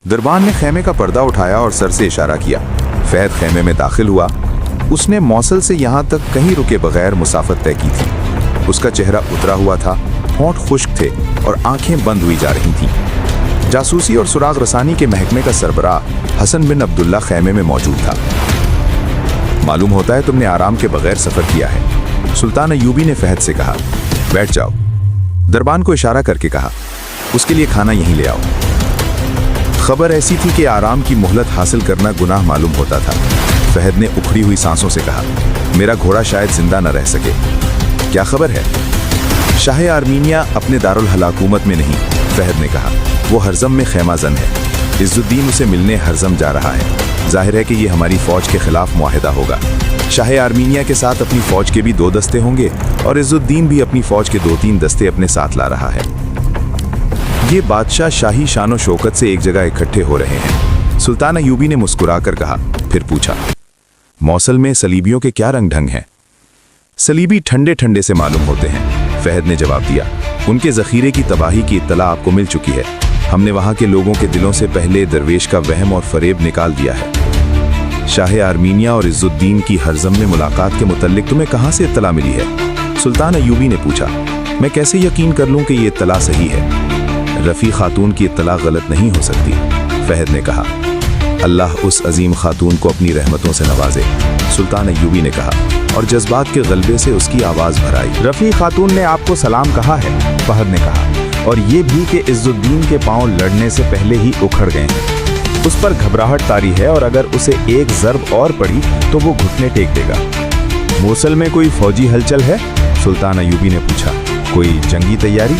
दरबान ने खेमे का पर्दा उठाया और सर से इशारा किया। फहद खेमे में दाखिल हुआ। उसने मौसल से यहाँ तक कहीं रुके बगैर मुसाफत तय की थी। उसका चेहरा उतरा हुआ था, होंठ खुश्क थे और आंखें बंद हुई जा रही थीं। जासूसी और सुराग रसानी के महकमे का सरबराह हसन बिन अब्दुल्ला खेमे में मौजूद था। मालूम होता है तुमने आराम के बगैर सफर किया है, सुल्तान अयूबी ने फहद से कहा। बैठ जाओ। दरबान को इशारा करके कहा, उसके लिए खाना यहीं ले आओ। खबर ऐसी थी कि आराम की मोहलत हासिल करना गुनाह मालूम होता था। फहद ने उखड़ी हुई सांसों से कहा, मेरा घोड़ा शायद जिंदा न रह सके। क्या खबर है? शाह आर्मीनिया अपने दारुल हलाकुमत में नहीं, फहद ने कहा। वो हरजम में खैमाजन है। इज़्ज़ुद्दीन उसे मिलने हरजम जा रहा है। जाहिर है कि ये हमारी फौज के खिलाफ मुआहिदा होगा। शाह आर्मीनिया के साथ अपनी फौज के भी 2 दस्ते होंगे और इज़्ज़ुद्दीन भी अपनी फौज के 2-3 दस्ते अपने साथ ला रहा है। ये बादशाह शाही शानो शौकत से एक जगह इकट्ठे हो रहे हैं। सुल्तान अयूबी ने मुस्कुराकर कहा, फिर पूछा, मौसल में सलीबियों के क्या रंग ढंग हैं? सलीबी ठंडे ठंडे से मालूम होते हैं, फहद ने जवाब दिया। उनके जखीरे की तबाही की इत्तला आपको मिल चुकी है। हमने वहां के लोगों के दिलों से पहले दरवेश का वहम और फरेब निकाल दिया है। शाह आर्मीनिया और इज़्ज़ुद्दीन की हरजम में मुलाकात के मुतल्लिक तुम्हें कहां से इत्तला मिली है? सुल्तान अयूबी ने पूछा। मैं कैसे यकीन कर लूं कि ये इत्तला सही है? रफ़ी खातून की इत्तला गलत नहीं हो सकती, फहद ने कहा। अल्लाह उस अजीम खातून को अपनी रहमतों से नवाजे, सुल्तान अयूबी ने कहा और जज्बात के गलबे से उसकी आवाज़ भर आई। रफ़ी खातून ने आपको सलाम कहा है, फहद ने कहा, और ये भी कि इज़्ज़ुद्दीन के पांव लड़ने से पहले ही उखड़ गए हैं। उस पर घबराहट तारी है और अगर उसे एक ज़रब और पड़ी तो वो घुटने टेक देगा। मोसल में कोई फौजी हलचल है? सुल्तान अयूबी ने पूछा। कोई जंगी तैयारी?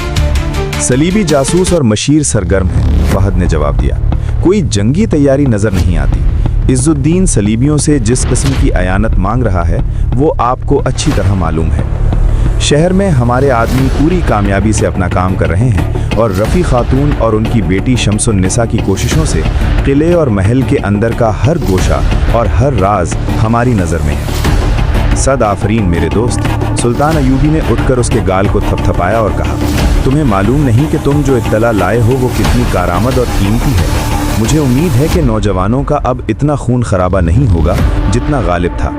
सलीबी जासूस और मशीर सरगर्म हैं, फहद ने जवाब दिया। कोई जंगी तैयारी नजर नहीं आती। इज़्ज़ुद्दीन सलीबियों से जिस किस्म की अयानत मांग रहा है वो आपको अच्छी तरह मालूम है। शहर में हमारे आदमी पूरी कामयाबी से अपना काम कर रहे हैं और रफ़ी खातून और उनकी बेटी शम्सुन्निसा की कोशिशों से किले और महल के अंदर का हर गोशा और हर राज हमारी नज़र में है। सद आफरीन मेरे दोस्त, सुल्तान अयूबी ने उठकर उसके गाल को थपथपाया और कहा, तुम्हें मालूम नहीं कि तुम जो इत्तला लाए हो वो कितनी कारामद और कीमती है। मुझे उम्मीद है कि नौजवानों का अब इतना खून खराबा नहीं होगा जितना गालिब था।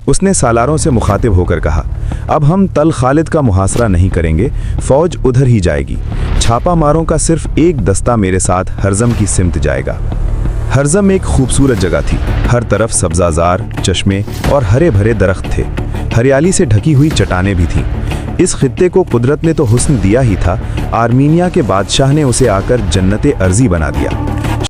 उसने सालारों से मुखातिब होकर कहा, अब हम तल खालिद का मुहासरा नहीं करेंगे, फौज उधर ही जाएगी। छापा मारों का सिर्फ एक दस्ता मेरे साथ हरजम की सिमत जाएगा। हरजम एक खूबसूरत जगह थी। हर तरफ सब्जाजार, चश्मे और हरे भरे दरख्त थे। हरियाली से ढकी हुई चट्टानें भी थीं। इस खित्ते को कुदरत ने तो हुस्न दिया ही था, आर्मीनिया के बादशाह ने उसे आकर जन्नते अर्जी बना दिया।